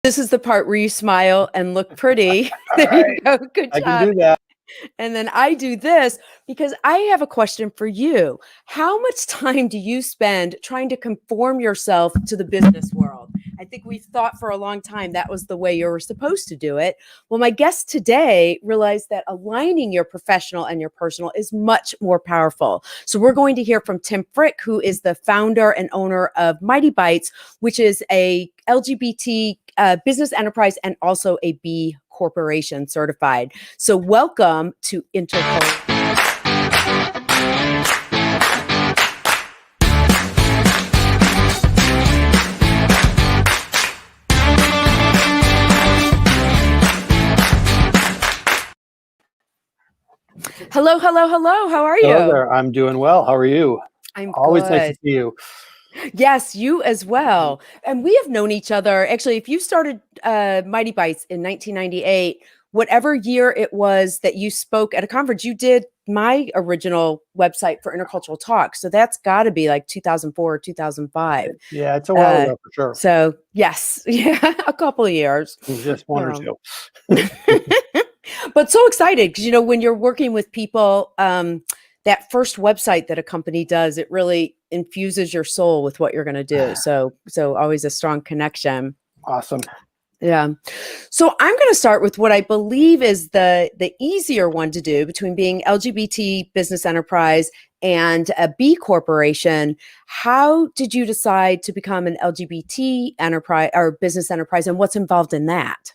This is the part where you smile and look pretty. All There you right, go. Good I can job. do that. And then I do this because I have a question for you. How much time do you spend trying to conform yourself to the business world? I think we've thought for a long time that was the way you were supposed to do it. Well, my guest today realized that aligning your professional and your personal is much more powerful. So we're going to hear from Tim Frick, who is the founder and owner of Mightybytes, which is a LGBT business enterprise and also a B Corporation certified. So welcome to Intercultural. Hello, hello, hello. How are you? Hello there. I'm doing well. How are you? I'm Always good. nice to see you. Yes, you as well. And we have known each other. Actually, if you started Mightybytes in 1998, whatever year it was that you spoke at a conference, you did my original website for Intercultural Talk. So that's got to be like 2004 or 2005. Yeah, it's a while ago for sure. So yes, yeah, a couple of years. Just one or two. But so excited because, you know, when you're working with people, that first website that a company does, it really infuses your soul with what you're going to do. So always a strong connection. Awesome. Yeah. So I'm going to start with what I believe is the easier one to do between being LGBT Business Enterprise and a B Corporation. How did you decide to become an LGBT enterprise or business enterprise, and what's involved in that?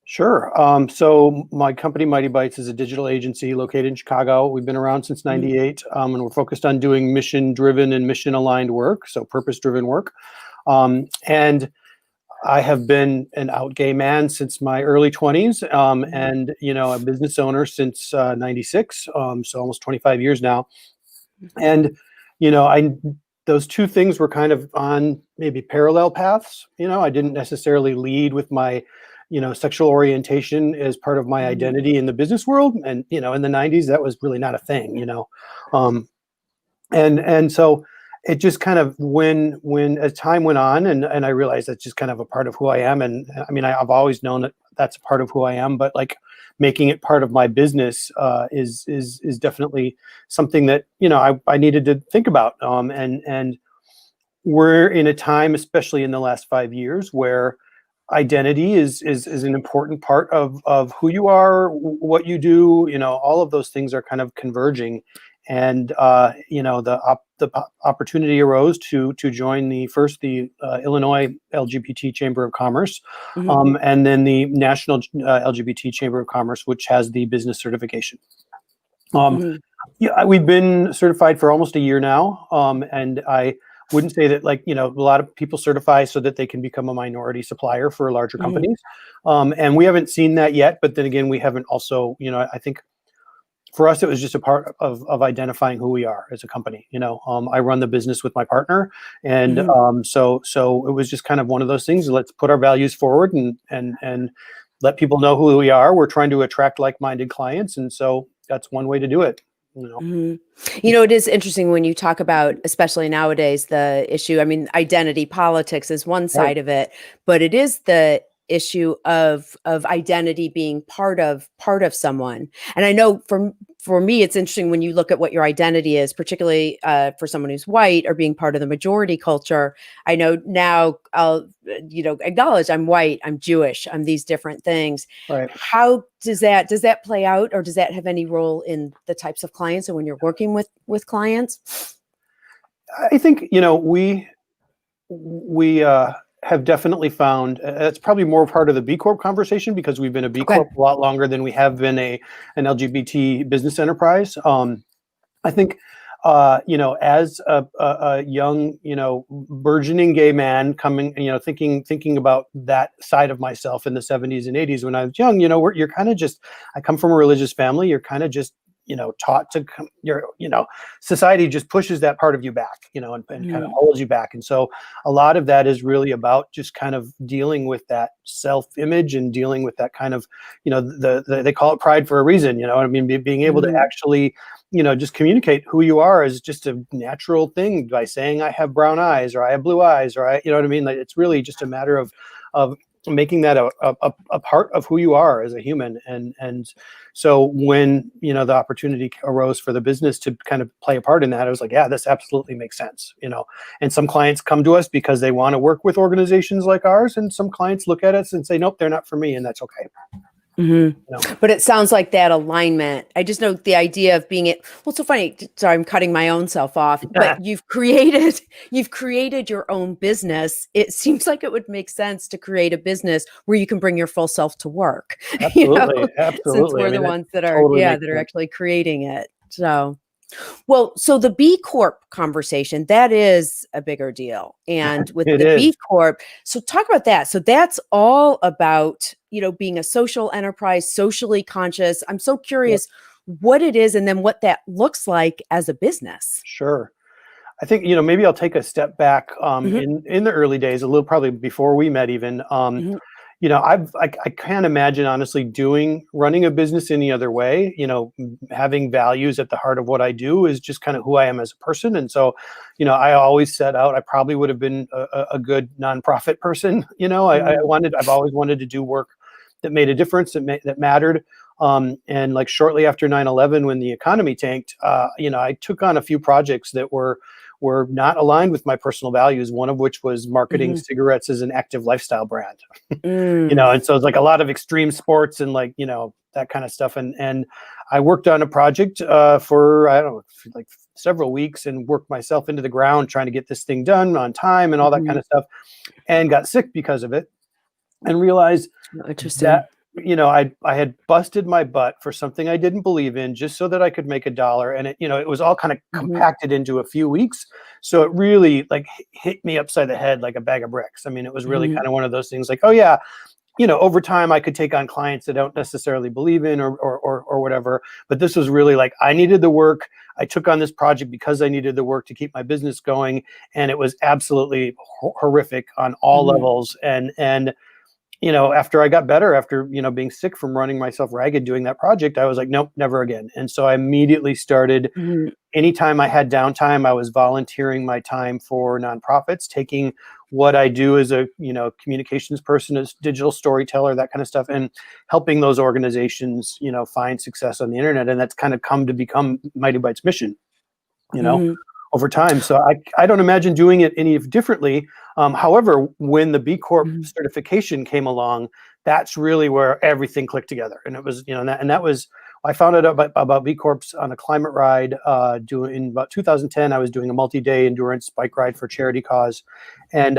Sure. So my company, Mightybytes, is a digital agency located in Chicago. We've been around since '98, and we're focused on doing mission-driven and mission-aligned work, so purpose-driven work. And I have been an out gay man since my early 20s, and a business owner since '96, so almost 25 years now. And those two things were kind of on maybe parallel paths. I didn't necessarily lead with my sexual orientation as part of my identity in the business world. And, in the '90s, that was really not a thing, and so it just kind of, when as time went on and I realized that's just kind of a part of who I am. And I mean, I've always known that that's a part of who I am, but like making it part of my business is definitely something that, I needed to think about. And we're in a time, especially in the last 5 years, where identity is an important part of who you are, what you do. All of those things are kind of converging, and the opportunity arose to join the Illinois LGBT Chamber of Commerce, and then the National LGBT Chamber of Commerce, which has the business certification. Yeah, we've been certified for almost a year now, and I wouldn't say that, a lot of people certify so that they can become a minority supplier for larger companies. And we haven't seen that yet, but then again, we haven't also, I think for us, it was just a part of identifying who we are as a company. I run the business with my partner, and so it was just kind of one of those things. Let's put our values forward and let people know who we are. We're trying to attract like-minded clients, and so that's one way to do it. It is interesting when you talk about, especially nowadays, the issue. I mean, identity politics is one side of it, but it is the issue of identity being part of someone. And I know for me, it's interesting when you look at what your identity is, particularly for someone who's white or being part of the majority culture. I know now I'll acknowledge I'm white, I'm Jewish, I'm these different things. Right. How does that play out, or does that have any role in the types of clients or when you're working with clients? I think we have definitely found it's probably more part of the B Corp conversation, because we've been a B Corp a lot longer than we have been an LGBT business enterprise. I think, as a young, burgeoning gay man coming, thinking about that side of myself in the '70s and '80s when I was young, you're kind of just, I come from a religious family. You're kind of just, taught to society just pushes that part of you back, and kind of holds you back. And so a lot of that is really about just kind of dealing with that self-image and dealing with that kind of, they call it pride for a reason, I mean, being able to actually, just communicate who you are is just a natural thing by saying I have brown eyes or I have blue eyes or I, what I mean? Like, it's really just a matter of making that a part of who you are as a human. And so when, the opportunity arose for the business to kind of play a part in that, I was like, yeah, this absolutely makes sense. And some clients come to us because they want to work with organizations like ours, and some clients look at us and say, nope, they're not for me, and that's okay. But it sounds like that alignment. I just know the idea of being it. Well, it's so funny. Sorry, I'm cutting my own self off. But you've created your own business. It seems like it would make sense to create a business where you can bring your full self to work. Absolutely, Since we're the ones that are totally that are actually creating it. So the B Corp conversation, that is a bigger deal. And with B Corp, so talk about that. So that's all about, being a social enterprise, socially conscious. I'm so curious what it is and then what that looks like as a business. Sure. I think, maybe I'll take a step back in the early days, a little probably before we met even. I can't imagine honestly running a business any other way. Having values at the heart of what I do is just kind of who I am as a person. And so, I always set out, I probably would have been a good nonprofit person. I've always wanted to do work that made a difference, that mattered. And like shortly after 9/11, when the economy tanked, I took on a few projects that were not aligned with my personal values, one of which was marketing cigarettes as an active lifestyle brand. And so it's like a lot of extreme sports and that kind of stuff. And I worked on a project for, I don't know, like several weeks, and worked myself into the ground trying to get this thing done on time and all that kind of stuff, and got sick because of it, and realized that I had busted my butt for something I didn't believe in, just so that I could make $1. And it was all kind of compacted into a few weeks. So it really hit me upside the head like a bag of bricks. I mean, it was really kind of one of those things like, oh yeah, over time I could take on clients that don't necessarily believe in or whatever. But this was really like, I needed the work. I took on this project because I needed the work to keep my business going. And it was absolutely horrific on all levels. And after I got better, after, being sick from running myself ragged doing that project, I was like, nope, never again. And so I immediately started, anytime I had downtime, I was volunteering my time for nonprofits, taking what I do as a, communications person, as digital storyteller, that kind of stuff, and helping those organizations, find success on the internet. And that's kind of come to become Mightybytes' mission, over time. So I don't imagine doing it any differently. However, when the B Corp certification came along, that's really where everything clicked together. And it was, that was, I found out about B Corps on a climate ride in about 2010. I was doing a multi-day endurance bike ride for charity cause. And,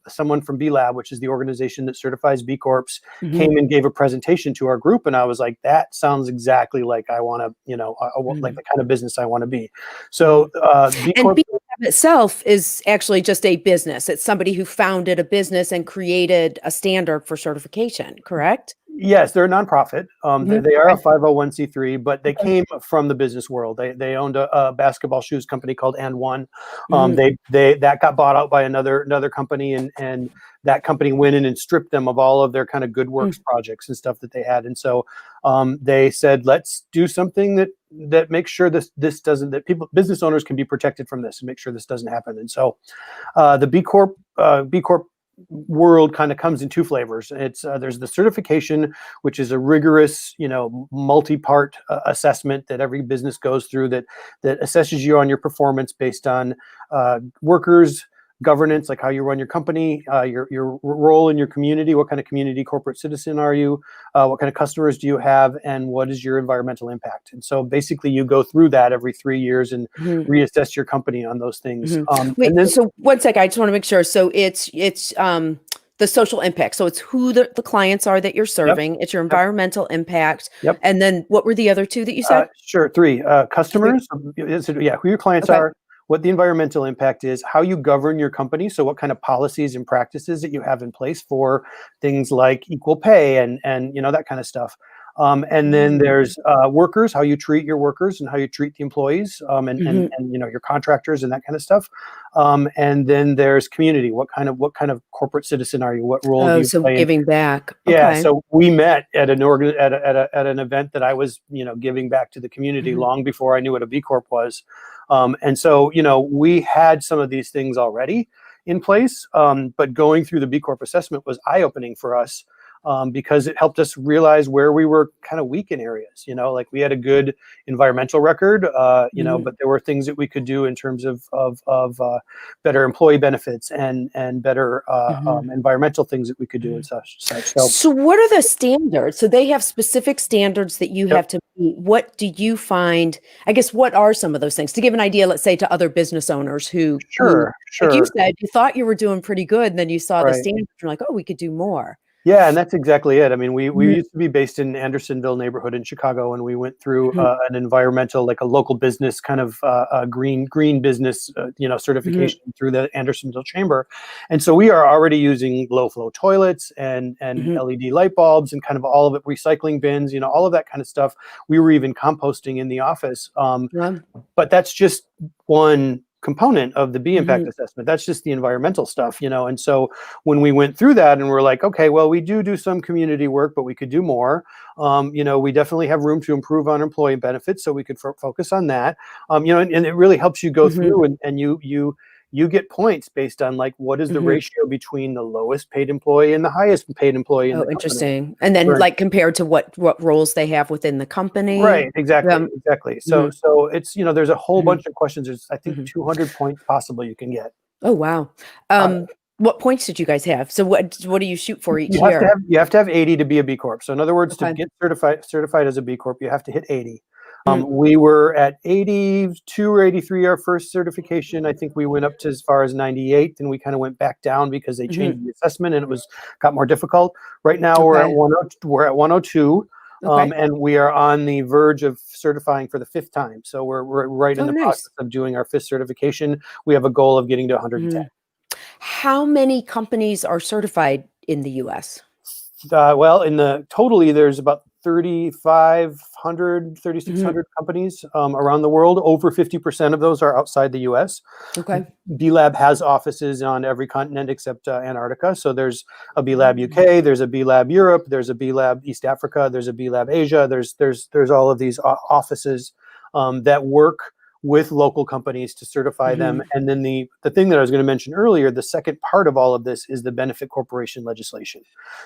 someone from B Lab, which is the organization that certifies B Corps, came and gave a presentation to our group. And I was like, that sounds exactly like I want to, like the kind of business I want to be. So B Corp itself is actually just a business. It's somebody who founded a business and created a standard for certification, correct? Yes, they're a nonprofit. They are a 501c3, but they came from the business world. They owned a basketball shoes company called And One. That got bought out by another company, and that company went in and stripped them of all of their kind of good works projects and stuff that they had. And so they said, let's do something that makes sure this doesn't, that business owners can be protected from this and make sure this doesn't happen. And so the B Corp world kind of comes in two flavors. It's there's the certification, which is a rigorous, multi-part assessment that every business goes through that assesses you on your performance based on workers, governance, like how you run your company, your role in your community, what kind of community corporate citizen are you, what kind of customers do you have, and what is your environmental impact. And so basically you go through that every 3 years and reassess your company on those things. Wait, so one sec, I just want to make sure. So it's the social impact. So it's who the clients are that you're serving. It's your environmental impact. And then what were the other two that you said? Sure, three. Customers, who your clients are, what the environmental impact is, how you govern your company, so what kind of policies and practices that you have in place for things like equal pay and that kind of stuff. And then there's workers, how you treat your workers and how you treat the employees, and your contractors and that kind of stuff. And then there's community. What kind of corporate citizen are you? What role do you play? Giving back. Yeah. So we met at an at an event that I was giving back to the community long before I knew what a B Corp was. And so we had some of these things already. in place. But going through the B Corp assessment was eye-opening for us. Because it helped us realize where we were kind of weak in areas, like we had a good environmental record, but there were things that we could do in terms of better employee benefits and better environmental things that we could do and such. So what are the standards? So they have specific standards that you have to meet. What do you find, I guess, what are some of those things? To give an idea, let's say to other business owners who, like you said, you thought you were doing pretty good, and then you saw the standards, you're like, oh, we could do more. Yeah, and that's exactly it. I mean, we used to be based in Andersonville neighborhood in Chicago, and we went through an environmental, like a local business kind of green business, certification through the Andersonville Chamber. And so we are already using low flow toilets and LED light bulbs and kind of all of it, recycling bins, all of that kind of stuff. We were even composting in the office. But that's just one component of the B impact assessment. That's just the environmental stuff, and so when we went through that and we're like, okay, well, we do some community work, but we could do more. We definitely have room to improve on employee benefits, so we could focus on that. And it really helps you go through and you get points based on like what is the ratio between the lowest paid employee and the highest paid employee in the interesting. company. And then like compared to what roles they have within the company. Right, exactly. So it's, there's a whole bunch of questions. There's, I think, 200 points possible you can get. Oh, wow. What points did you guys have? So what do you shoot for each year? You have to have 80 to be a B Corp. So in other words, to get certified as a B Corp, you have to hit 80. We were at 82 or 83 our first certification. I think we went up to as far as 98, and we kind of went back down because they changed the assessment and it got more difficult. Right now we're at 102. And we are on the verge of certifying for the 5th time. So we're right in the process of doing our 5th certification. We have a goal of getting to 110. How many companies are certified in the US? Well, totally there's about 3,600 companies around the world. Over 50% of those are outside the US. Okay. B Lab has offices on every continent except Antarctica. So there's a B Lab UK, there's a B Lab Europe, there's a B Lab East Africa, there's a B Lab Asia. There's all of these offices that work with local companies to certify them. And then the thing that I was going to mention earlier, the second part of all of this is the benefit corporation legislation.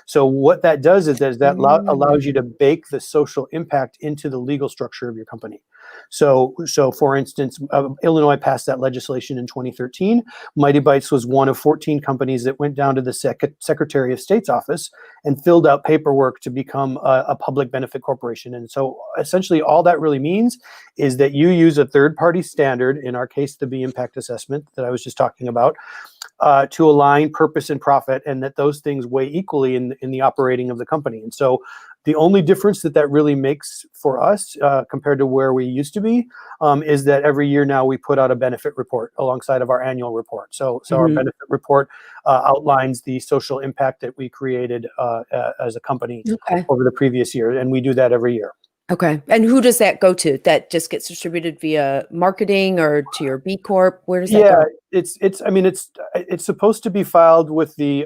So what that does is that allows you to bake the social impact into the legal structure of your company. So for instance, Illinois passed that legislation in 2013. Mightybytes was one of 14 companies that went down to the Secretary of State's office and filled out paperwork to become a public benefit corporation. And so essentially all that really means is that you use a third-party standard, in our case, the B impact assessment that I was just talking about, to align purpose and profit, and that those things weigh equally in the operating of the company. And so the only difference that really makes for us compared to where we used to be is that every year now we put out a benefit report alongside of our annual report. So our benefit report outlines the social impact that we created as a company over the previous year, and we do that every year. Okay. And who does that go to? That just gets distributed via marketing or to your B Corp? Where does that go? It's supposed to be filed with the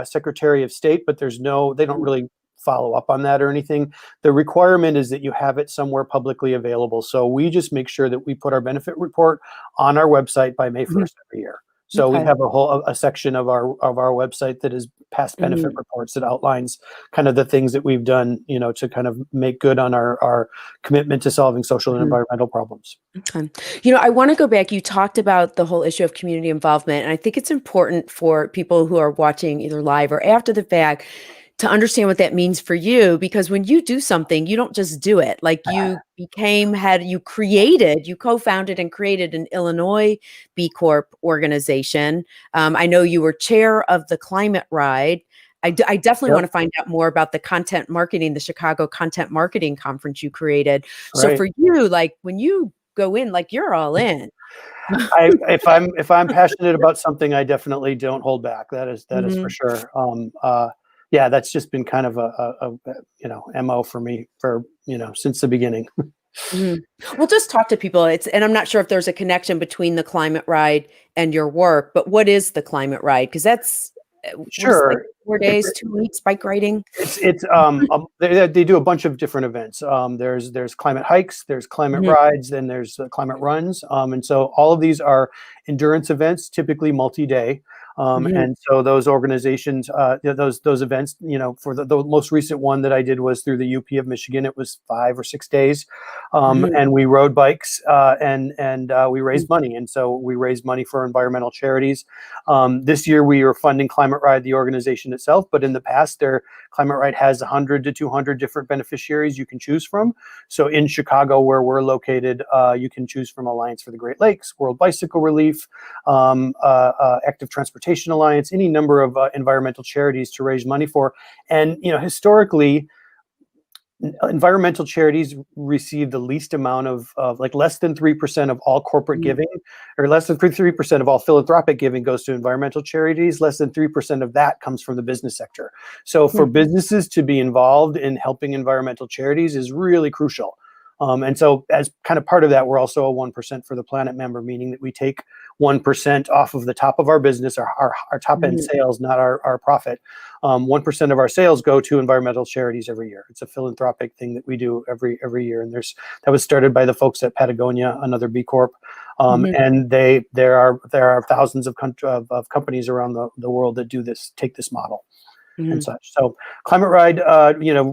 Secretary of State, but they don't really follow up on that or anything. The requirement is that you have it somewhere publicly available. So we just make sure that we put our benefit report on our website by May 1st every year. So we have a section of our website that is past benefit reports that outlines kind of the things that we've done, to kind of make good on our commitment to solving social and environmental problems. Okay. I want to go back. You talked about the whole issue of community involvement, and I think it's important for people who are watching either live or after the fact to understand what that means for you, because when you do something, you don't just do it. Like you co-founded and created an Illinois B Corp organization. I know you were chair of the Climate Ride. I definitely want to find out more about the content marketing, the Chicago Content Marketing Conference you created. So for you, like when you go in, like you're all in. If I'm passionate about something, I definitely don't hold back. That is for sure. That's just been kind of a MO for me since the beginning. Well, just talk to people. And I'm not sure if there's a connection between the Climate Ride and your work, but what is the Climate Ride? Because What is it, like Sure. 4 days, 2 weeks bike riding? They do a bunch of different events. There's climate hikes, there's climate Mhm, rides, then there's climate runs. And so all of these are endurance events, typically multi-day. mhm, And so those organizations, those events, for the most recent one that I did was through the UP of Michigan. It was 5 or 6 days, mhm, and we rode bikes, and we mhm, raised money. And so we raised money for environmental charities. This year we are funding Climate Ride, the organization itself, but in the past, their Climate Ride has 100 to 200 different beneficiaries you can choose from. So in Chicago, where we're located, you can choose from Alliance for the Great Lakes, World Bicycle Relief, Active Transportation Alliance, any number of environmental charities to raise money for. And historically, environmental charities receive the least amount of like less than 3% of all corporate mhm, giving, or less than 3% of all philanthropic giving goes to environmental charities. Less than 3% of that comes from the business sector. So for mhm, businesses to be involved in helping environmental charities is really crucial. And so as kind of part of that, we're also a 1% for the planet member, meaning that we take 1% off of the top of our business, our top end mhm, sales, not our profit. 1% of our sales go to environmental charities every year. It's a philanthropic thing that we do every year. And that was started by the folks at Patagonia, another B Corp. mhm, And there are thousands of companies around the world that take this model and mhm, such. So Climate Ride,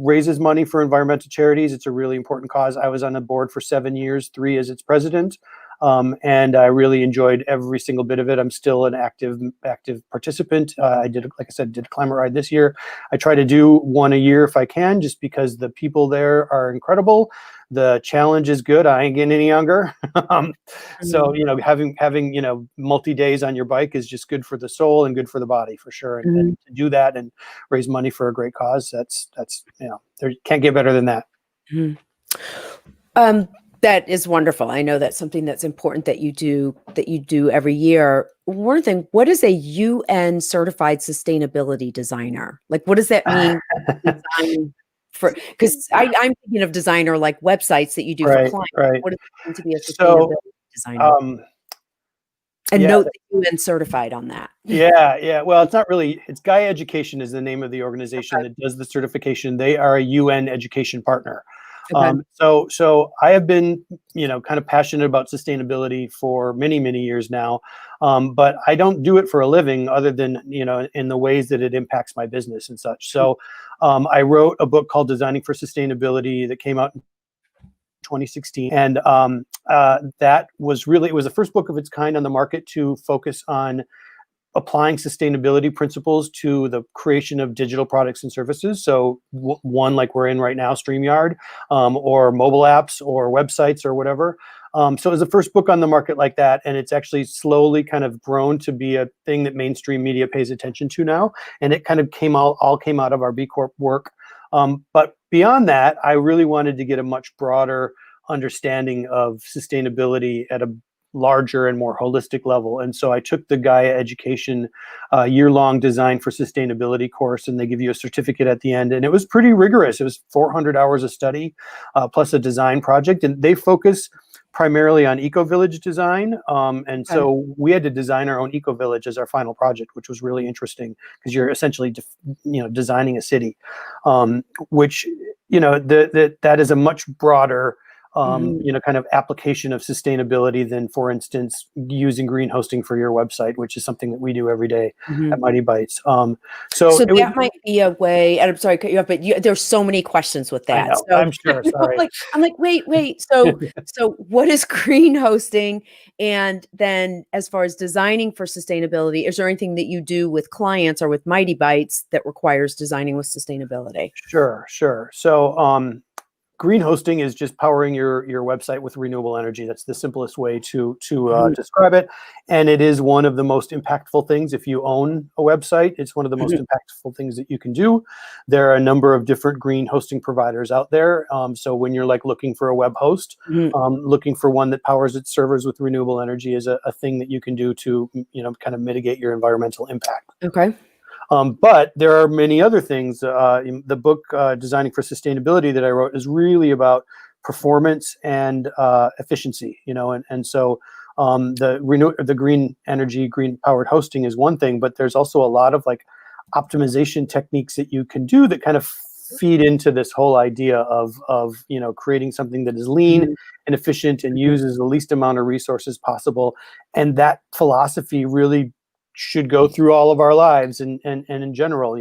raises money for environmental charities. It's a really important cause. I was on the board for 7 years, 3 as its president. And I really enjoyed every single bit of it. I'm still an active participant. Like I said, did Climate Ride this year. I try to do one a year if I can, just because the people there are incredible. The challenge is good. I ain't getting any younger. So, mhm, having multi days on your bike is just good for the soul and good for the body for sure. And mhm, to do that and raise money for a great cause, that's there can't get better than that. mhm. Um, that is wonderful. I know that's something that's important that you do every year. One thing, what is a UN certified sustainability designer? Like, what does that mean? Design for, because I'm thinking of designer like websites that you do for Right, clients. right. What does it mean to be a So, sustainability designer? um, And yeah, note that UN certified on that. yeah. Well, it's not really. It's Gaia Education is the name of the organization Okay. that does the certification. They are a UN education partner. Okay. So I have been, kind of passionate about sustainability for many, many years now. But I don't do it for a living other than, in the ways that it impacts my business and such. So, I wrote a book called Designing for Sustainability that came out in 2016. And that was really, it was the first book of its kind on the market to focus on applying sustainability principles to the creation of digital products and services. So one like we're in right now, StreamYard, or mobile apps or websites or whatever. So it was the first book on the market like that, and it's actually slowly kind of grown to be a thing that mainstream media pays attention to now. And it kind of all came out of our B Corp work. But beyond that, I really wanted to get a much broader understanding of sustainability at a larger and more holistic level. And so I took the Gaia Education year-long Design for Sustainability course, and they give you a certificate at the end. And it was pretty rigorous. It was 400 hours of study plus a design project. And they focus primarily on eco-village design. And Okay. so we had to design our own eco-village as our final project, which was really interesting because you're essentially, designing a city, which, that is a much broader Mhm, kind of application of sustainability than, for instance, using green hosting for your website, which is something that we do every day mhm. at Mightybytes. So So it was, that might be a way, and I'm sorry to cut you off, but there's so many questions with I that. know, So I'm sure, sorry. I'm like, wait. So what is green hosting? And then as far as designing for sustainability, is there anything that you do with clients or with Mightybytes that requires designing with sustainability? Sure. So, green hosting is just powering your website with renewable energy. That's the simplest way to Mhm, describe it, and it is one of the most impactful things. If you own a website, it's one of the most mhm, impactful things that you can do. There are a number of different green hosting providers out there. So when you're like looking for a web host, mhm. looking for one that powers its servers with renewable energy is a thing that you can do to kind of mitigate your environmental impact. Okay. But there are many other things. In the book Designing for Sustainability that I wrote is really about performance and efficiency. And so the green energy, green powered hosting is one thing, but there's also a lot of like optimization techniques that you can do that kind of feed into this whole idea of creating something that is lean Mhm. and efficient and uses the least amount of resources possible. And that philosophy really should go through all of our lives and in general,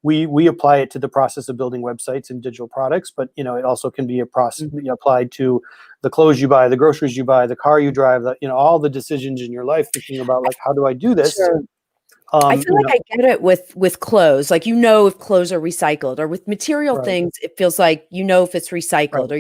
we apply it to the process of building websites and digital products, but it also can be applied to the clothes you buy, the groceries you buy, the car you drive, all the decisions in your life, thinking about like, how do I do this? Sure. I feel like I get it with clothes. Like, if clothes are recycled, or with material Right, things, it feels like if it's right, recycled, or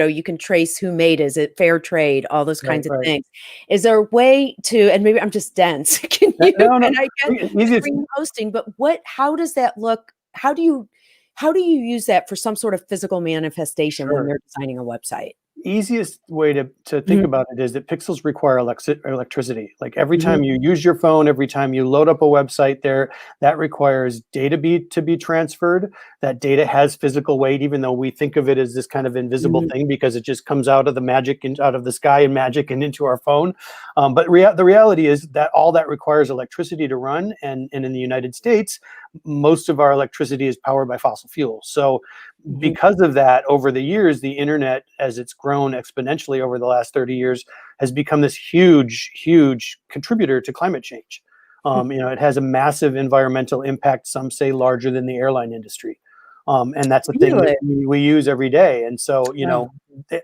you can trace who made it. Is it fair trade? All those right, kinds of right. things. Is there a way to, and maybe I'm just dense, can you, No, no, and I get easiest. screen posting, but how does that look? How do you use that for some sort of physical manifestation when Sure. you're designing a website? Easiest way to think Mhm, about it is that pixels require electricity. Like every mhm, time you use your phone, every time you load up a website there, that requires data to be transferred. That data has physical weight, even though we think of it as this kind of invisible mhm, thing because it just comes out of the magic and out of the sky and magic and into our phone. But the reality is that all that requires electricity to run. And in the United States, most of our electricity is powered by fossil fuels. So mhm. because of that, over the years, the internet, as it's grown exponentially over the last 30 years, has become this huge, huge contributor to climate change. It has a massive environmental impact, some say larger than the airline industry. And that's a thing that Really? we use every day. And so, Wow.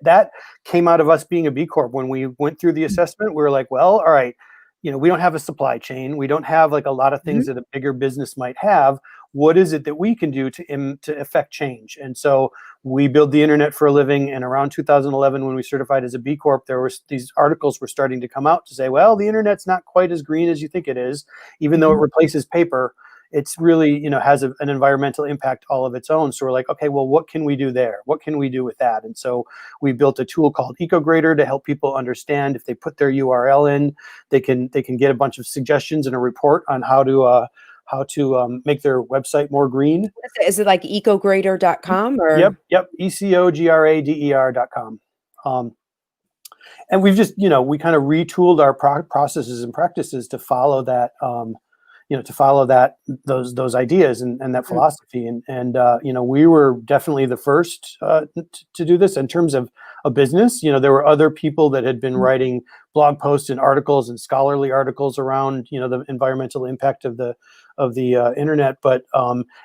that came out of us being a B Corp. When we went through the assessment, we were like, well, all right, we don't have a supply chain. We don't have like a lot of Mhm. things that a bigger business might have. What is it that we can do to affect change? And so we build the internet for a living. And around 2011, when we certified as a B Corp, there were these articles were starting to come out to say, well, the internet's not quite as green as you think it is, even though it Mhm. replaces paper. It's really, has an environmental impact all of its own. So we're like, okay, well, what can we do there? What can we do with that? And so we built a tool called Ecograder to help people understand if they put their URL in, they can get a bunch of suggestions and a report on how to make their website more green. What is it? Is it like ecograder.com Yep, or? yep. ECOGRADER.com. And we've just, we kind of retooled our processes and practices to follow that, those ideas and that Mhm, philosophy. And we were definitely the first to do this in terms of a business. There were other people that had been mhm. writing blog posts and articles and scholarly articles around, the environmental impact of the internet. But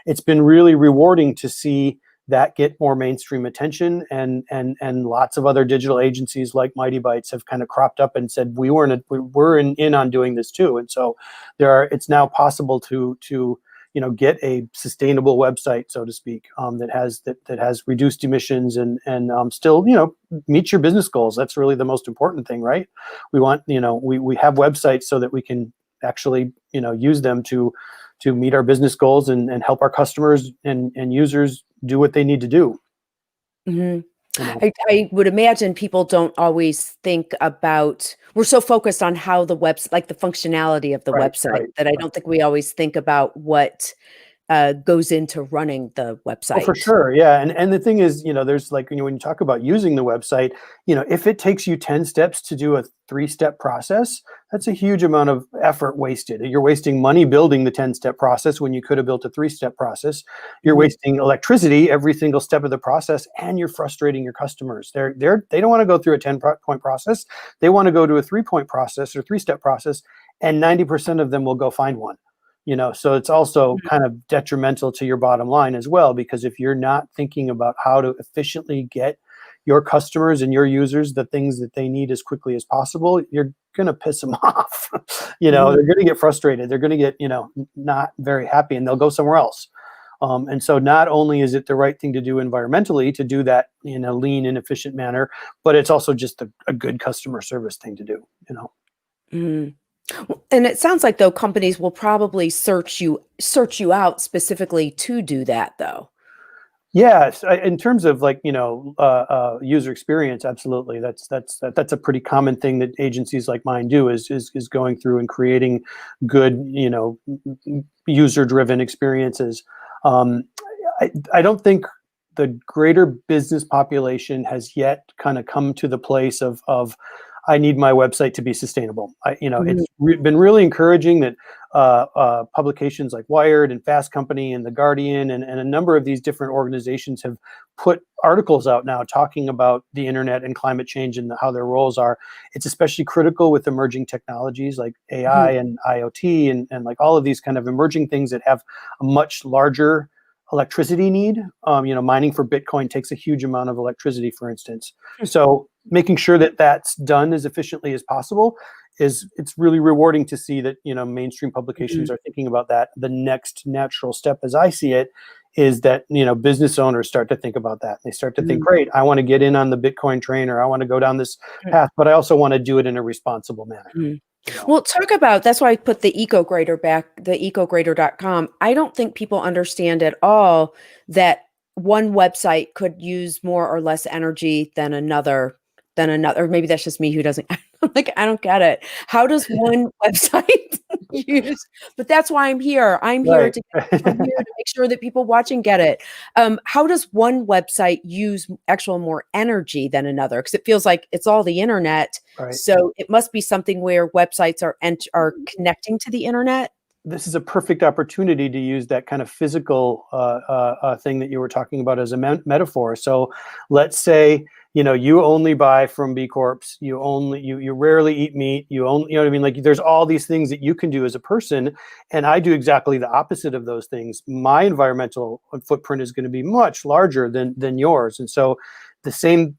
it's been really rewarding to see that get more mainstream attention, and lots of other digital agencies like Mightybytes have kind of cropped up and said we're in on doing this too. And so it's now possible to get a sustainable website, so to speak, that has reduced emissions and still meets your business goals. That's really the most important thing, right? We want we have websites so that we can actually use them to meet our business goals and help our customers and users do what they need to do. Mhm. You know, I would imagine people don't always think about, we're so focused on how like the functionality of the right, website, right, that I right. don't think we always think about what goes into running the Oh, for website. sure. Yeah. And the thing is, there's like, when you talk about using the website, if it takes you 10 steps to do a 3-step process, that's a huge amount of effort wasted. You're wasting money building the 10-step process when you could have built a 3-step process. You're Mhm, wasting electricity every single step of the process, and you're frustrating your customers. They don't want to go through a 10-point process. They want to go to a 3-point process or 3-step process, and 90% of them will go find one. So it's also mhm, kind of detrimental to your bottom line as well, because if you're not thinking about how to efficiently get your customers and your users the things that they need as quickly as possible, you're going to piss them off. They're mhm, going to get frustrated. They're going to get, not very happy, and they'll go somewhere else. And so not only is it the right thing to do environmentally to do that in a lean and efficient manner, but it's also just a good customer service thing to do. mhm. And it sounds like, though, companies will probably search you out specifically to do that, though. Yes, in terms of like user experience, absolutely. That's a pretty common thing that agencies like mine do is going through and creating good user driven experiences. Um, I don't think the greater business population has yet kind of come to the place of I need my website to be sustainable. Mhm. It's been really encouraging that publications like Wired and Fast Company and The Guardian and a number of these different organizations have put articles out now talking about the internet and climate change and how their roles are. It's especially critical with emerging technologies like AI Mhm. and IoT and like all of these kind of emerging things that have a much larger electricity need. Mining for Bitcoin takes a huge amount of electricity, for instance. So making sure that that's done as efficiently as possible it's really rewarding to see that mainstream publications Mhm. are thinking about that. The next natural step, as I see it, is that business owners start to think about that. They start to think, Mhm. great, I want to get in on the Bitcoin train, or I want to go down this path, but I also want to do it in a responsible manner. Mhm. You know? Well, talk about that's why I put the Ecograder back, the ecograder.com. I don't think people understand at all that one website could use more or less energy than another. Or maybe that's just me who doesn't like I don't get it. How does one website use but that's why I'm here. Right. I'm here to make sure that people watching get it. How does one website use actual more energy than another? Because it feels like it's all the internet. Right. So it must be something where websites are connecting to the internet. This is a perfect opportunity to use that kind of physical thing that you were talking about as a metaphor. So let's say, you only buy from B Corps, you rarely eat meat, you only, what I mean? Like there's all these things that you can do as a person. And I do exactly the opposite of those things. My environmental footprint is going to be much larger than yours. And so the same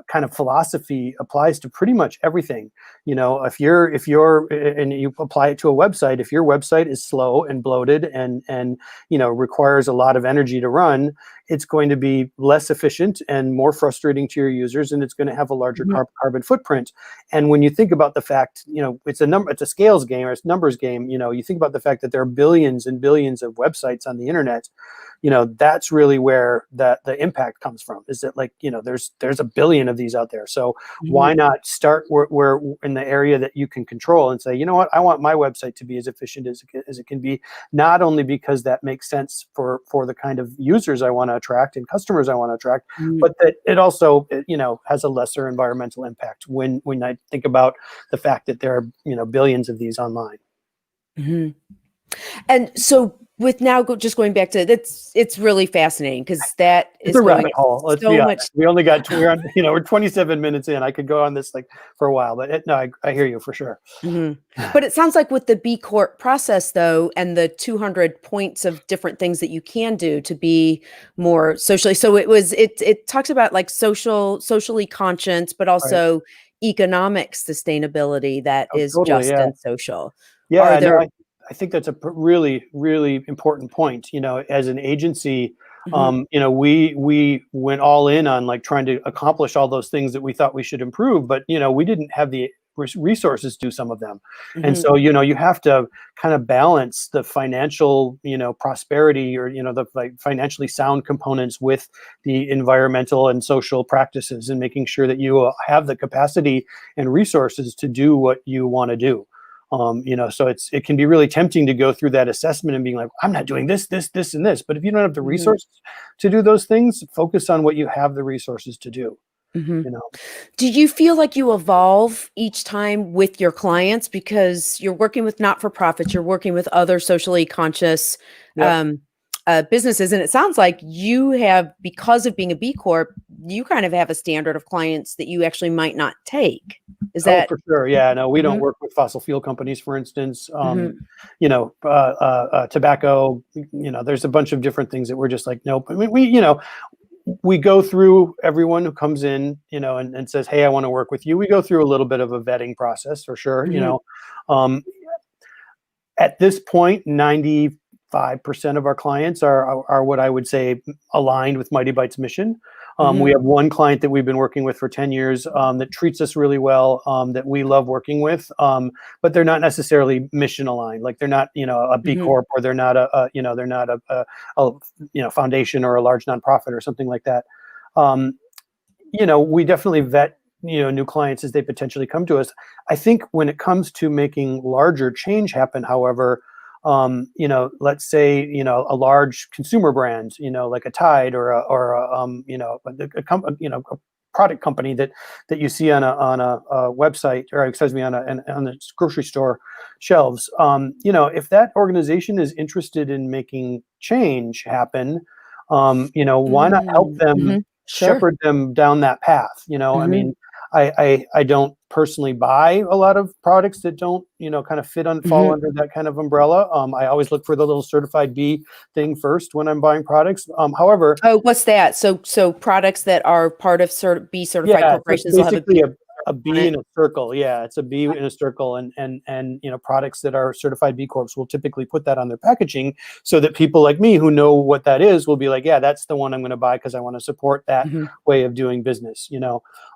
kind of philosophy applies to pretty much everything. If you're and you apply it to a website, if your website is slow and bloated and requires a lot of energy to run, it's going to be less efficient and more frustrating to your users, and it's going to have a larger Mhm. carbon footprint. And when you think about the fact, it's a scales game, or it's numbers game. You think about the fact that there are billions and billions of websites on the internet. That's really where the impact comes from, is that, like, there's a billion of these out there. So why Mhm. not start where in the area that you can control and say, you know what, I want my website to be as efficient as it can be, not only because that makes sense for the kind of users I want to attract and customers I want to attract, Mhm. but that it also has a lesser environmental impact when I think about the fact that there are billions of these online. Mhm. And so with now just going back to it's really fascinating because that It's is a going rabbit hole. Let's so be much. honest. We only got we're 27 minutes in. I could go on this like for a while, but no, I hear you for sure. Mhm. But it sounds like with the B Corp process though, and the 200 points of different things that you can do to be more socially. So it talks about like socially conscious, but Right. also economic sustainability that Oh, is totally. just Yeah. and social. Are Yeah. No, there I think that's a really, really important point. As an agency, Mhm. we went all in on like trying to accomplish all those things that we thought we should improve, but we didn't have the resources to do some of them. And Mhm. so, you have to kind of balance the financial, prosperity, or the like financially sound components with the environmental and social practices, and making sure that you have the capacity and resources to do what you want to do. So it can be really tempting to go through that assessment and being like, I'm not doing this, this, and this. But if you don't have the Mhm. resources to do those things, focus on what you have the resources to do. Mhm. You know, Do you feel like you evolve each time with your clients because you're working with not-for-profits, you're working with other socially conscious yep, um, businesses, and it sounds like you have, because of being a B Corp, you kind of have a standard of clients that you actually might not take. Is oh, that? for sure, yeah. No, we don't Mhm. work with fossil fuel companies, for instance. Mhm. Tobacco. There's a bunch of different things that we're just like, nope. I mean, we go through everyone who comes in, and says, hey, I want to work with you. We go through a little bit of a vetting process for sure. Mhm. Um, at this point, 95% of our clients are what I would say aligned with Mightybytes mission. We Mhm. have one client that we've been working with for 10 years that treats us really well, that we love working with, but they're not necessarily mission aligned. Like they're not, a B Mhm. Corp, or they're not they're not a foundation or a large nonprofit or something like that. Um, we definitely vet, new clients as they potentially come to us. I think when it comes to making larger change happen, however, let's say, a large consumer brand, like a Tide or a product company that you see on a website, or excuse me, on the grocery store shelves. If that organization is interested in making change happen, why not help them Sure. shepherd them down that path? I mean, I don't personally buy a lot of products that don't, kind of fall under that kind of umbrella. I always look for the little certified B thing first when I'm buying products. However, Oh, what's that? So products that are part of B certified yeah, so it's corporations will have a basically B a on B it. in a circle. Yeah, it's a B in a circle, and products that are certified B Corps will typically put that on their packaging, so that people like me who know what that is will be like, yeah, that's the one I'm going to buy because I want to support that way of doing business.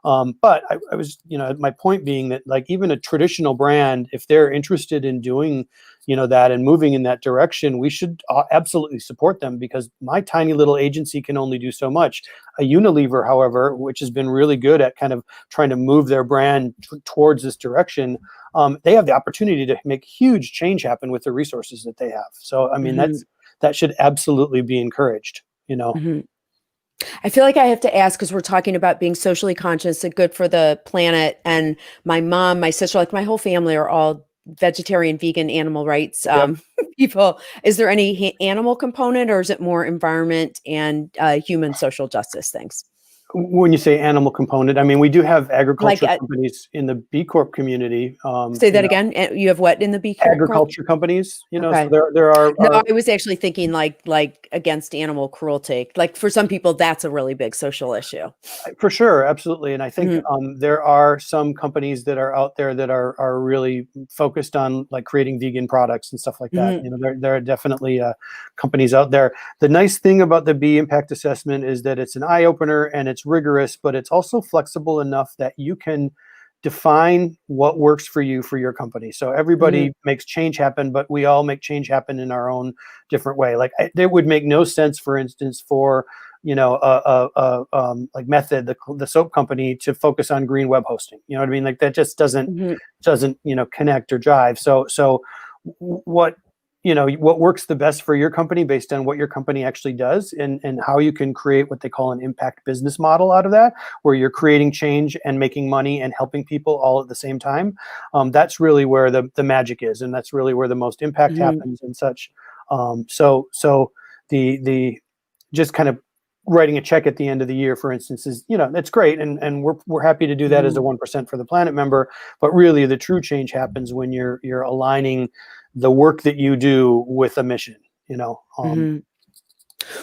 But I was, my point being that, like, even a traditional brand, if they're interested in doing, that and moving in that direction, we should absolutely support them, because my tiny little agency can only do so much. A Unilever, however, which has been really good at kind of trying to move their brand towards this direction, they have the opportunity to make huge change happen with the resources that they have. So, I mean, that should absolutely be encouraged, I feel like I have to ask, because we're talking about being socially conscious and good for the planet. And my mom, my sister, like my whole family are all vegetarian, vegan, animal rights people. Is there any animal component, or is it more environment and human social justice things? When you say animal component, I mean, we do have agriculture Like, companies in the B Corp community. say that again. You have what in the B Corp? Agriculture companies, Okay. so there are. No, I was actually thinking like against animal cruelty. Like, for some people, that's a really big social issue. For sure, absolutely. And I think there are some companies that are out there that are really focused on, like, creating vegan products and stuff like that. There are definitely companies out there. The nice thing about the B Impact Assessment is that it's an eye opener and it's rigorous, but it's also flexible enough that you can define what works for you for your company. So everybody makes change happen, but we all make change happen in our own different way. Like, it would make no sense, for instance, for like Method, the soap company, to focus on green web hosting. You know what I mean? Like, that just doesn't connect or jive. So what works the best for your company based on what your company actually does, and how you can create what they call an impact business model out of that, where you're creating change and making money and helping people all at the same time. That's really where the magic is, and that's really where the most impact happens and such. So the just kind of writing a check at the end of the year, for instance, is, that's great, and we're happy to do that as a 1% for the planet member. But really, the true change happens when you're aligning the work that you do with a mission.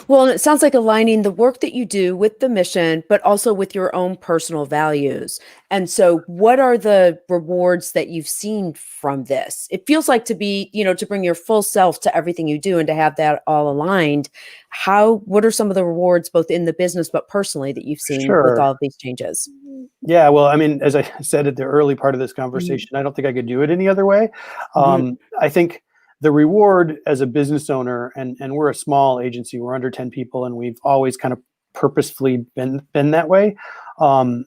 Well, and it sounds like aligning the work that you do with the mission, but also with your own personal values. And so, what are the rewards that you've seen from this? It feels like to be, to bring your full self to everything you do and to have that all aligned. What are some of the rewards, both in the business but personally, that you've seen with all of these changes? Yeah, well, I mean, as I said at the early part of this conversation, I don't think I could do it any other way. I think the reward as a business owner, and we're a small agency, we're under 10 people, and we've always kind of purposefully been that way. Some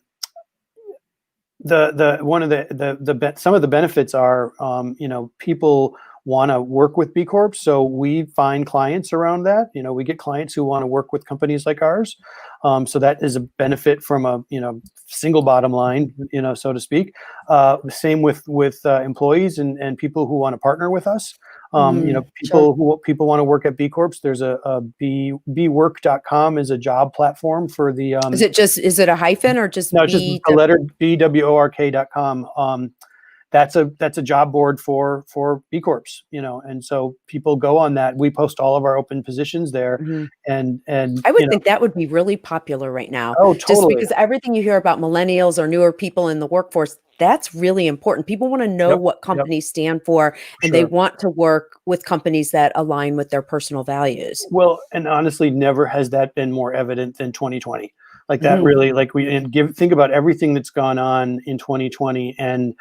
of the benefits are, people want to work with B Corps, so we find clients around that. We get clients who want to work with companies like ours. So that is a benefit from a single bottom line, so to speak. Same with employees and people who want to partner with us. People want to work at B Corps. There's a bwork.com is a job platform for the. Is it a hyphen or just no? Just the letter bwork.com. That's a job board for B Corps, and so people go on that. We post all of our open positions there, and I would think that would be really popular right now. Oh, totally. Just because everything you hear about millennials or newer people in the workforce, that's really important. People want to know what companies stand for, and they want to work with companies that align with their personal values. Well, and honestly, never has that been more evident than 2020. Like that really, think about everything that's gone on in 2020, and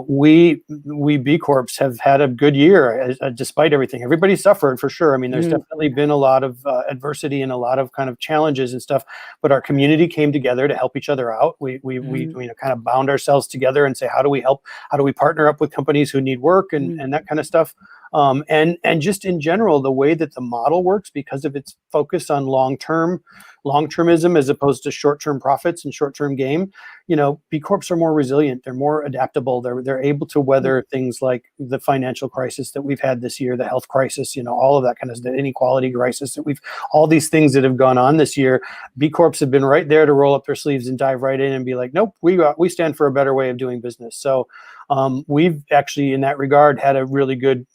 we B Corps have had a good year despite everything. Everybody suffered, for sure. I mean, there's definitely been a lot of adversity and a lot of kind of challenges and stuff, but our community came together to help each other out. We kind of bound ourselves together and say, how do we help? How do we partner up with companies who need work and that kind of stuff? And just in general, the way that the model works, because of its focus on long-termism as opposed to short-term profits and short-term game, B Corps are more resilient. They're more adaptable. They're able to weather things like the financial crisis that we've had this year, the health crisis, all of that kind of, the inequality crisis that all these things that have gone on this year. B Corps have been right there to roll up their sleeves and dive right in and be like, nope, we stand for a better way of doing business. So we've actually, in that regard, had a really good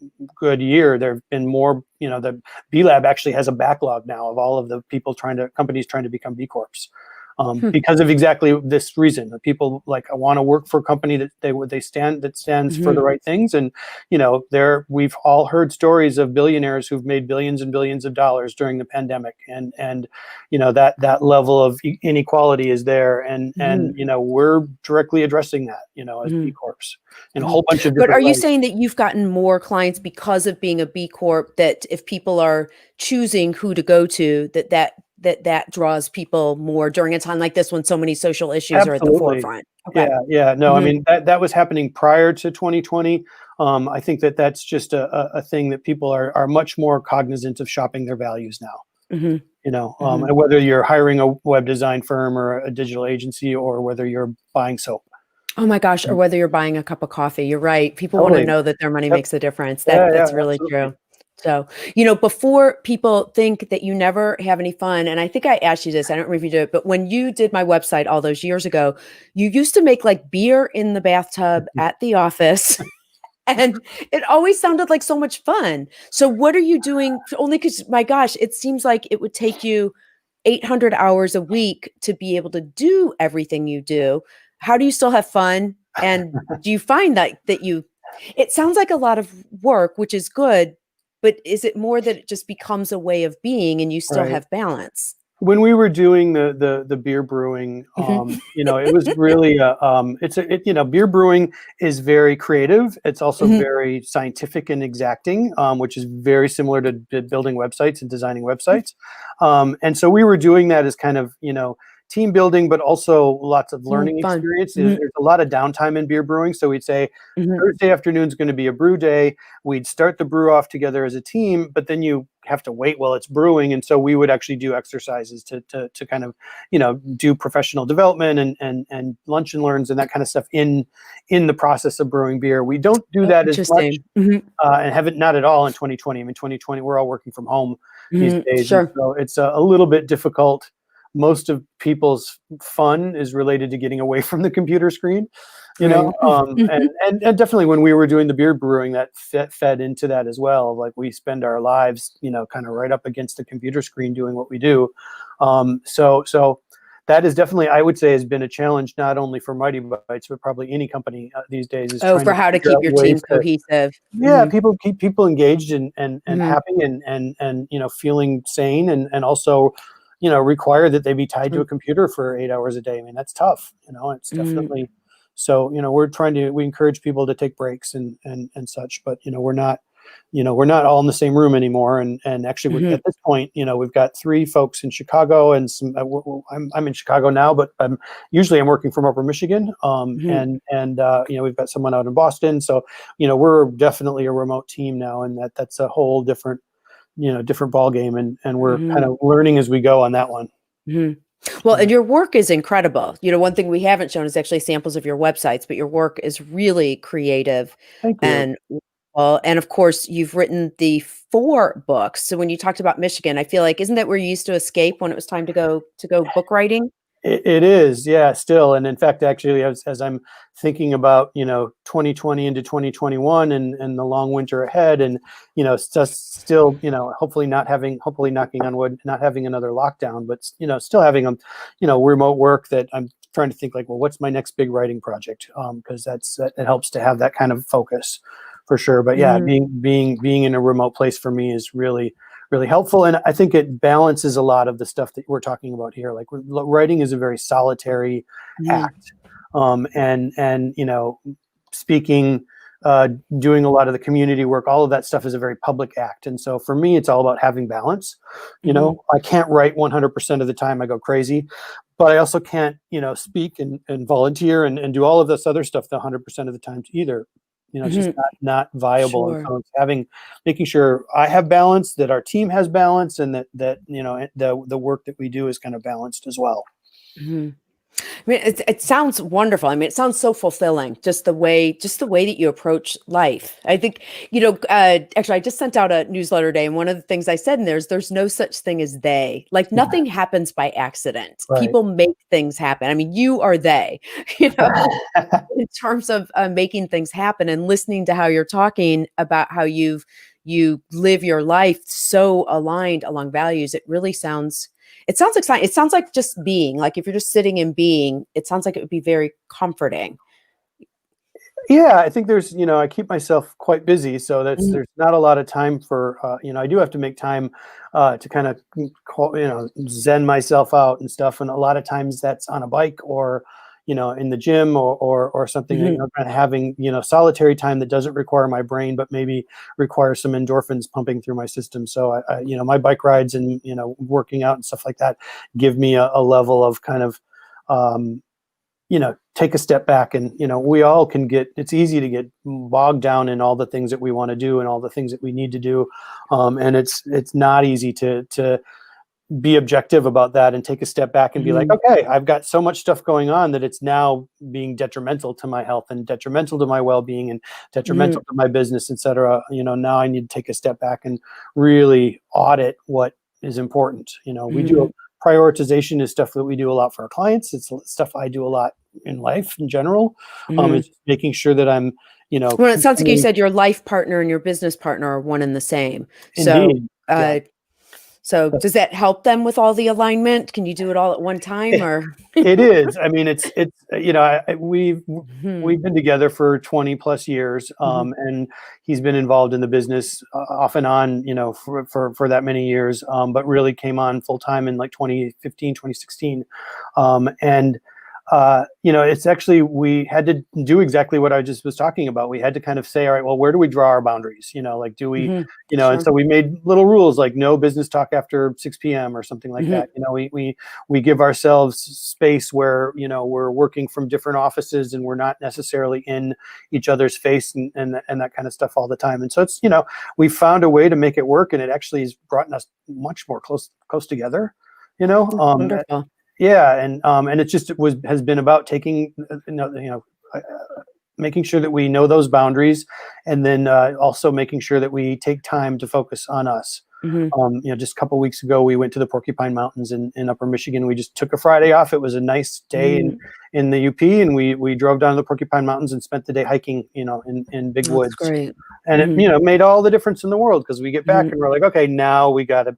year. There have been more, the B Lab actually has a backlog now of all of the companies trying to become B Corps. Because of exactly this reason, that people I want to work for a company that stands for the right things. And we've all heard stories of billionaires who've made billions and billions of dollars during the pandemic, and that level of inequality is there, and we're directly addressing that as B Corps in a whole bunch of different But are you ways. saying that you've gotten more clients because of being a B Corp, that if people are choosing who to go to, that draws people more during a time like this when so many social issues are at the forefront? Okay. Yeah. No, I mean, that was happening prior to 2020. I think that's just a thing that people are much more cognizant of shopping their values now. And whether you're hiring a web design firm or a digital agency, or whether you're buying soap. Oh my gosh, or whether you're buying a cup of coffee. You're right. People want to know that their money makes a difference. That's really true. So, before people think that you never have any fun, and I think I asked you this, I don't remember if you did it, but when you did my website all those years ago, you used to make beer in the bathtub at the office. And it always sounded like so much fun. So what are you doing? Only because, my gosh, it seems like it would take you 800 hours a week to be able to do everything you do. How do you still have fun? And do you find it sounds like a lot of work, which is good, but is it more that it just becomes a way of being and you still have balance? When we were doing the beer brewing, it was really beer brewing is very creative. It's also very scientific and exacting, which is very similar to building websites and designing websites. And so we were doing that as kind of team building, but also lots of learning experience. There's a lot of downtime in beer brewing. So we'd say Thursday afternoon is going to be a brew day. We'd start the brew off together as a team, but then you have to wait while it's brewing. And so we would actually do exercises to kind of, do professional development and lunch and learns and that kind of stuff in the process of brewing beer. We don't do that as much and haven't, not at all in 2020. I mean, 2020, we're all working from home these days. Sure. So it's a little bit difficult. Most of people's fun is related to getting away from the computer screen, and definitely when we were doing the beer brewing, that fed into that as well. We spend our lives, kind of right up against the computer screen doing what we do. So that is definitely, I would say, has been a challenge, not only for Mightybytes, but probably any company these days. Is for how to keep your team cohesive. Yeah, people keep people engaged and happy and feeling sane and also require that they be tied to a computer for 8 hours a day. I mean, that's tough. It's definitely so. We encourage people to take breaks and such, but we're not all in the same room anymore. And actually, at this point, we've got 3 folks in Chicago and some. I'm in Chicago now, but I'm working from Upper Michigan. We've got someone out in Boston. So we're definitely a remote team now, and that's a whole different ball game, and we're kind of learning as we go on that one. Well, and your work is incredible. One thing we haven't shown is actually samples of your websites, but your work is really creative. Thank you. And of course, you've written the 4 books. So when you talked about Michigan, I feel like, isn't that where you used to escape when it was time to go book writing? It is, yeah, still. And in fact, actually, as I'm thinking about, 2020 into 2021 and the long winter ahead, and, still, hopefully knocking on wood, not having another lockdown, but, still having remote work, that I'm trying to think well, what's my next big writing project? Because it helps to have that kind of focus for sure. But yeah, being in a remote place for me is really helpful. And I think it balances a lot of the stuff that we're talking about here. Writing is a very solitary act. And speaking, doing a lot of the community work, all of that stuff is a very public act. And so for me, it's all about having balance. I can't write 100% of the time. I go crazy, but I also can't, speak and volunteer and do all of this other stuff the 100% of the times either. It's just not viable. And Sure. so it's making sure I have balance, that our team has balance, and that the work that we do is kind of balanced as well. Mhm. I mean, it sounds wonderful. I mean, it sounds so fulfilling, just the way that you approach life. I think, actually, I just sent out a newsletter today, and one of the things I said in there is there's no such thing as they. Like nothing happens by accident. Right. People make things happen. I mean, you are they, you know, in terms of making things happen and listening to how you're talking about how you live your life so aligned along values. It sounds exciting. It sounds like just being, like if you're just sitting and being, it sounds like it would be very comforting. Yeah, I think I keep myself quite busy, so Mhm. there's not a lot of time for, I do have to make time to kind of, zen myself out and stuff. And a lot of times that's on a bike or, in the gym or something, Mhm. kind of having, solitary time that doesn't require my brain, but maybe requires some endorphins pumping through my system. So my bike rides and, working out and stuff like that give me a level of kind of, um, take a step back. And, we all it's easy to get bogged down in all the things that we want to do and all the things that we need to do. And it's not easy to be objective about that and take a step back and be like, Mhm. okay, I've got so much stuff going on that it's now being detrimental to my health and detrimental to my well-being and detrimental Mhm. to my business, et cetera. Now I need to take a step back and really audit what is important. We do Mhm. prioritization is stuff that we do a lot for our clients. It's stuff I do a lot in life in general. Mhm. It's making sure that I'm, Well, it sounds like you continuing. said your life partner and your business partner are one and the same. So, Indeed. Yeah. uh, so does that help them with all the alignment? Can you do it all at one time or? It is. I mean, it's we've Mhm. been together for 20 plus years, Mhm. and he's been involved in the business off and on, for that many years, but really came on full time in like 2015, 2016, and it's actually, we had to do exactly what I just was talking about. We had to kind of say, all right, well, where do we draw our boundaries? Like, do we, Mhm. and Sure. so we made little rules like no business talk after 6 p.m. or something like Mhm. that. We give ourselves space where, we're working from different offices and we're not necessarily in each other's face and that kind of stuff all the time. And so it's, we found a way to make it work, and it actually has brought us much more close together, you know. That's Um, wonderful. yeah, and has been about taking, uh, making sure that we know those boundaries, and then also making sure that we take time to focus on us. Mhm. Just a couple weeks ago, we went to the Porcupine Mountains in Upper Michigan. We just took a Friday off. It was a nice day Mhm. in the UP, and we drove down to the Porcupine Mountains and spent the day hiking, in big That's woods. great. And it, Mhm. made all the difference in the world, because we get back Mhm. and we're like, okay, now we got to,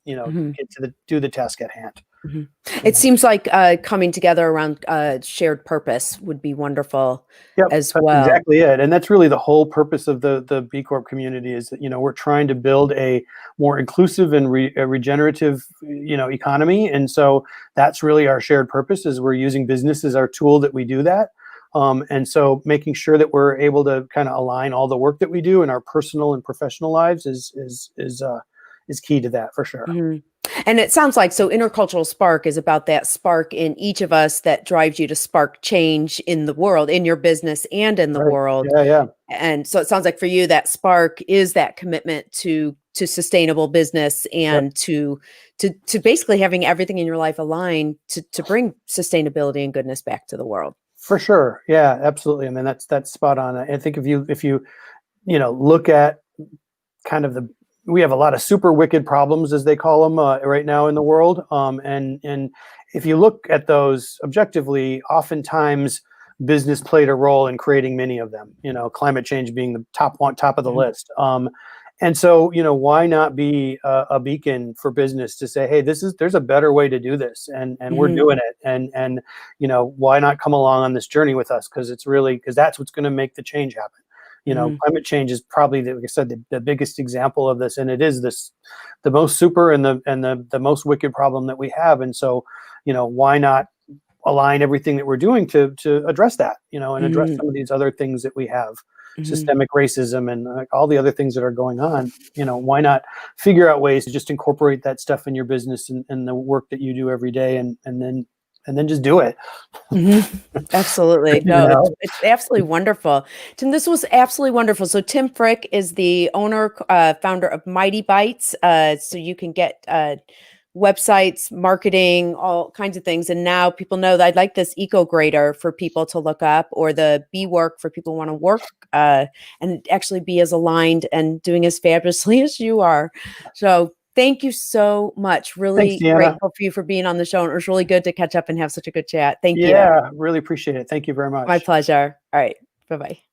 Mhm. get to do the task at hand. Mhm. You It know? seems like, coming together around, shared purpose would be wonderful Yep, as that's well. exactly it, and that's really the whole purpose of the B Corp community, is that, we're trying to build a more inclusive and a regenerative, economy. And so that's really our shared purpose, is we're using business as our tool that we do that. And so making sure that we're able to kind of align all the work that we do in our personal and professional lives is key to that, for sure. Mhm. And it sounds like, so Intercultural Spark is about that spark in each of us that drives you to spark change in the world, in your business and in the Right. world. Yeah, yeah. And so it sounds like for you, that spark is that commitment to sustainable business Yep. and to basically having everything in your life aligned to bring sustainability and goodness back to the world. For sure. Yeah, absolutely. I mean, that's spot on. I think if you look at kind of we have a lot of super wicked problems, as they call them, right now in the world. And if you look at those objectively, oftentimes business played a role in creating many of them. Climate change being the top of the Mhm. list. And so, why not be a beacon for business to say, hey, there's a better way to do this, and we're Mhm. doing it, and why not come along on this journey with us, because that's what's going to make the change happen. Mhm. Climate change is probably, like I said, the biggest example of this, and it is the most super and the most wicked problem that we have. And so, why not align everything that we're doing to address that, and address Mhm. some of these other things that we have, Mhm. systemic racism and all the other things that are going on. Why not figure out ways to just incorporate that stuff in your business and the work that you do every day, and then and then just do it. Absolutely. You No, know? it's absolutely wonderful. Tim, this was absolutely wonderful. So Tim Frick is the owner, founder of Mightybytes. So you can get websites, marketing, all kinds of things. And now people know that I'd like this Ecograder for people to look up, or the B work for people who want to work and actually be as aligned and doing as fabulously as you are. So thank you so much. Really Thanks, Deanna. grateful for you for being on the show. And it was really good to catch up and have such a good chat. Thank you. Yeah, really appreciate it. Thank you very much. My pleasure. All right. Bye-bye.